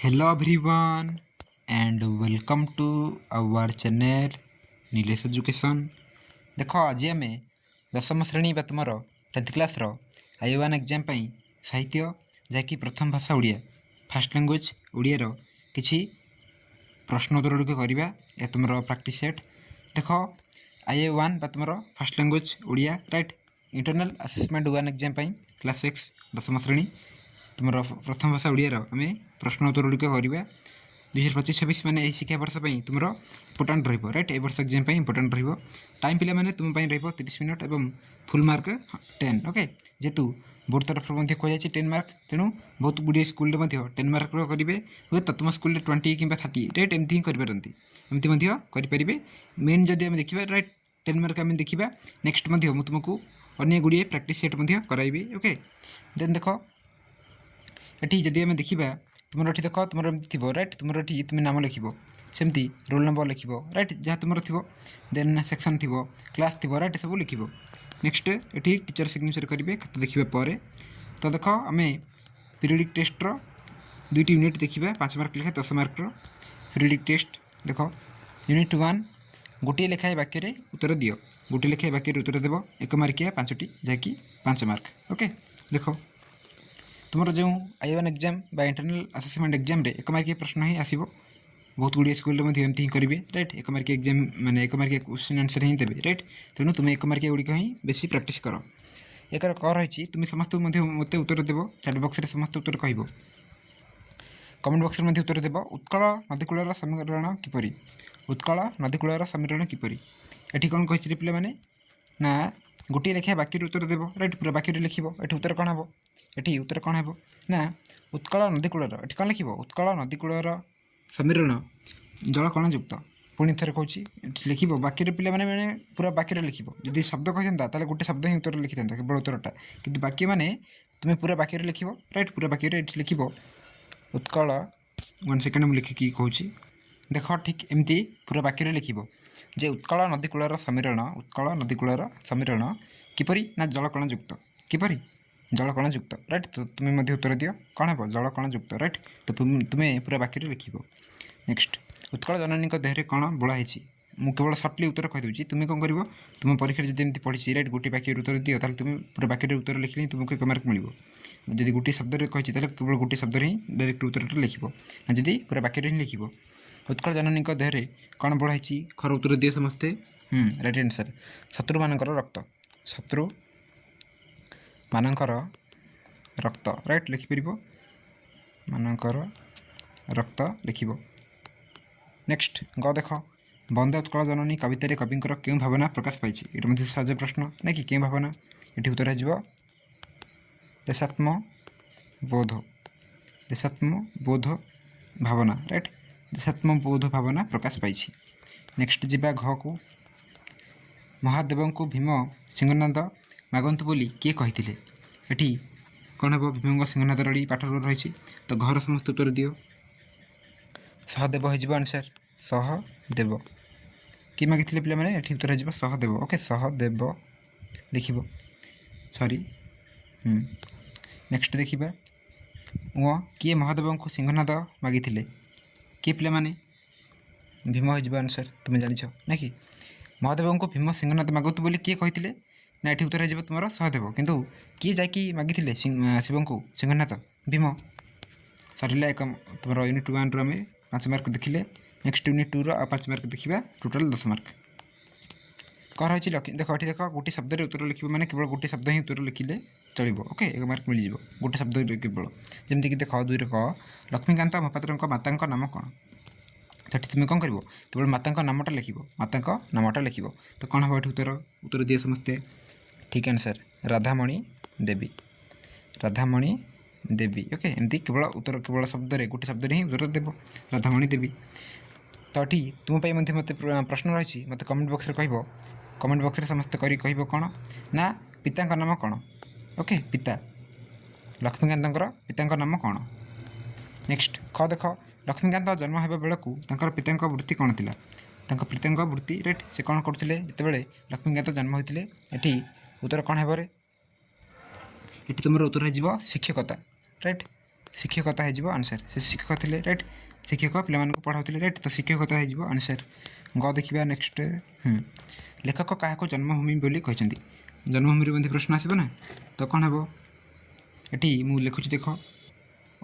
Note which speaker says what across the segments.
Speaker 1: Hello everyone and welcome to our channel Nilesh education. देख आज आम दशम श्रेणी बा तुम 10th क्लास I1 एग्जाम साहित्य जहाँकि प्रथम भाषा ओडिया फास्ट लैंग्वेज ओडियार किसी प्रश्नोत्तर गुड़िक करवा या तुम प्रैक्टिस सेट। देख I1 बा तुम fast language Odia right internal assessment 1 exam class 6 दशम श्रेणी तुम प्रथम भाषा ओडियार आम प्रश्नोत्तर गुड़िक करवा 2025-26 मैंने यही शिक्षा वर्ष तुम इंपोर्टाट रईट ए वर्ष एग्जाम इंपोर्टाट टाइम पिला मैंने तुम 30 मिनट और फुल मार्क 10 ओके जेहेतु बोर्ड तरफ कहुई 10 मार्क तेणु बहुत गुड़िए स्कूल 10 मार्क करेंगे हे तो तुम स्कूल 20 कि 30 राइट एमती ही करपारती एमती करेंगे मेन जदि आम देखा राइट 10 मार्क आम देखा नेक्स्ट मुझे तुमको अनेक गुड़िए प्रैक्टिस सेट कराइबी ओके देन देख ये जदि आम देखा तुम ये देख तुम थी राइट तुम ये तुम नाम लिख सेमती रोल नंबर लिख राइट जहाँ तुम थी देन सेक्शन थी क्लास थी राइट सब लिख नेक्स्ट ये टीचर सिग्नेचर करेंगे खाता देखा तो देख आम पीरियडिक टेस्टर 2टी यूनिट देखा 5 मार्क लेखा 10 मार्क पीरियडिक टेस्ट देख यूनिट 1 गोटे लेखाएं वाक्य उत्तर दियो गोटे लेखाएं वाक्य उत्तर देव 1 मार्किया 5टी जहाँकि 5 मार्क ओके देख तुम जो I1 एग्जाम बा इंटरनल असेसमेंट एग्जाम रे 1 मार्किया प्रश्न ही आसो बहुत गुड़िए स्कूल एमती ही करेंगे राइट 1 मार्किया एग्जाम मैंने 1 मार्किया क्वेश्चन आंसर ही देवे राइट तेणु तुम 1 मार्किया गुड़िक ही बेसी प्रैक्टिस कर एक कह रही तुम समस्त मत उत्तर देव चैट बॉक्स रे समस्त उत्तर कह कमेंट बॉक्स में उत्तर देव उत्कल नदीकूलर समीकरण किपरि उत्कल नदीकूलर समीकरण किपरि एटी कौन कही पे मैंने ना गोटे लेखा वाक्य उत्तर देव राइट पूरा वाक्य लिख ये उत्तर कौन हम ये उत्तर कौन है ना उत्कल नदीकूलर ये कौन लिख उत्कल नदीकूलर समीकरण जल कण युक्त पुणी थे कहूँ लिख वाक्य पे मैंने पूरा वाक्य लिख जब शब्द कही था गोटे शब्द ही उत्तर लिखी था केवल उत्तरटा कि वाक्य मैंने तुम्हें पूरा वाक्य लिख राइट पूरा वाक्य लिख उत्कल 1 सेकेंड मुझे लिखिकी कहूँ देख ठीक एमती पूरा वाक्य लिख जे उत्कल नदीकूलर समीकरण उत्कल नदीकूलर समीकरण किपरि ना जल कण युक्त किपरि जल कण युक्त राइट तो तुम्हें उत्तर दियो कौन है जल कण युक्त राइट तो तुम्हें पूरा वाक्य लिख नेक्स्ट उत्कल जननी देहरे कौन बोलाई मुझे केवल सर्टली उत्तर कहीदे तुम्हें कौन कर तुम परीक्षा जब पढ़ी राइट गोटे वाक्य उत्तर दियो तुम पूरा वाक्य उत्तर लिखले तुमको 1 मार्क मिल जब गोटे शब्द कही केवल गोटे शब्द ही डायरेक्ट उत्तर लिख जदि पूरा वाक्य ही लिख उत्कल जननी देहरे कौन बोलाई खर उत्तर दिए समस्ते राइट आंसर शत्रु मानकर रक्त शत्रु मानकर रक्त राइट लिखिपर मानकर रक्त लिख नेक्स्ट ग देख बंदे उत्कल जननी कवितार कविंकर क्यों भावना प्रकाश पाई ये सहज प्रश्न ना कि क्यों भावना ये उत्तर हो देशात्म बोध भावना राइट देशात्म बोध भावना प्रकाश पाई नेक्स्ट जीवा घ को महादेव को भीम सिंहनाद मागंतु बोली किए कही ये कौन हम भीम सिंहनाद रड़ी पाठ रही तो घर समस्त उत्तर दियो सहदेव हो आंसर सहदेव कि मागी पे मैंने ये उत्तर हो सहदेव ओके सहदेव लिख सॉरी नेक्स्ट देखा वो किए महादेव को सिंहनाद मागी किए पे मैंने भीम हो आंसर तुम्हें जान ना कि महादेव को भीम सिंहनाद मागतु बोली किए कही ना ये उत्तर हो तुम सहदेव किंतु किए जाकि मागी शिव को सिंहनाथ भीम सरला एक तुम यूनिट 1 रू 5 मार्क देखिले नेक्स्ट यूनिट 2 5 मार्क देखा टोटाल 10 मार्क कह रही देख ये देख गोटे शब्द उत्तर लिख मैंने केवल गोटे शब्द ही उत्तर लिखिले चलो ओके 1 मार्क मिल जाए गोटे शब्द केवल जमीक देख 2 कह लक्ष्मीकांत महापात्र माता नाम कौन तो तुम कौन कर केवल माता नामटा लिख माता नामटा लिख तो कौन हम उत्तर उत्तर दिए समस्ते ठीक आंसर राधामणि देवी ओके एमती केवल उत्तर केवल शब्द गोटे शब्द ही उत्तर देव राधामणि देवी तो ये तुम्हें मत प्रश्न रही मत कमेंट बॉक्स कह कमेंट बॉक्स समस्त कह कौन ना पिता नाम कौन ओके पिता लक्ष्मीकांत पिता नाम कौन नेक्स्ट ख देख लक्ष्मीकांत जन्म होगा बेलू पिता वृत्ति कौन थी पिता वृत्ति राइट से कौन करते जिते लक्ष्मीकांत जन्म होते ये उत्तर कौन हे ये तुम उत्तर हो शिक्षकता राइट शिक्षकता हो आंसर से शिक्षक थे राइट शिक्षक पे पढ़ाऊे राइट तो शिक्षकता हो आंसर ग देखा नेक्स्ट लेखक क्या जन्मभूमि बोली कहते जन्मभूमि मध्य प्रश्न आसब ना तो कौन हम ये मुझे लिखुची देख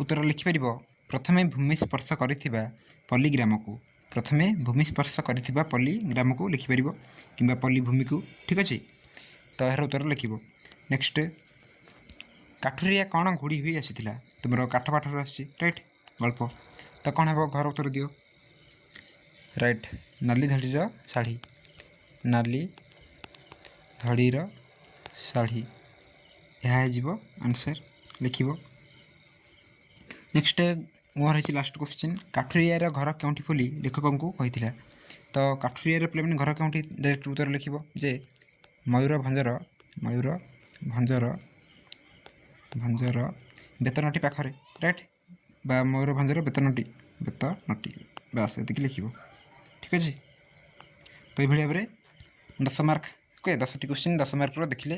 Speaker 1: उत्तर लिखिपर प्रथमे भूमि स्पर्श कर पल्लीग्राम को प्रथमे भूमि स्पर्श कर पल्लीग्राम को लिखिपर कि पल्लीभूमि को ठीक अच्छे तो यार उत्तर लिख नेक्स्ट काठुरिया कौन घोड़ी हुई आसी तुम काठ पाठर राइट गल्प तो कौन हम घर उत्तर दियो राइट नाली धड़ीर शाढ़ी नाली धड़ीर शाढ़ी यह आंसर लिख नेक्स्ट मोर है लास्ट क्वेश्चन काठुरिया घर क्योंटी बोली लेखक को कही तो काठुरिया पे घर क्योंटी डायरेक्ट उत्तर लिख जे मयूरभंजर भंजर बेतनटी पाखरे राइट बा मयूरभंजर बेतनटी बास ये लिख ठीक अच्छे तो ये भाव में 10 मार्क के 10टी क्वेश्चन 10 मार्क देखिले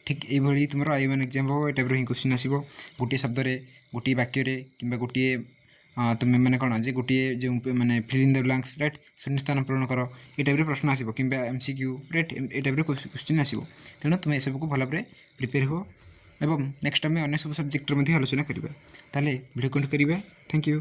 Speaker 1: ठीक ये तुम आई1 एग्जाम हो ये टाइप हिं क्वेश्चन आसो गोटे शब्द गोटे वाक्य कि गोटे तुम्हें मैंने कौन जे गोटे जो मैंने fill in the blanks right शून्य स्थान पूरण कर ये टाइप प्रश्न आसो कि MCQ राइट ये टाइप क्वेश्चन आसो तेणु तुम ये सबको भल भाव प्रिपेयर हो एवं नेक्स्ट आम अन्य सब सब्जेक्टर आलोचना करवा ताले भिडियो कंटिन्यू करिबा थैंक यू।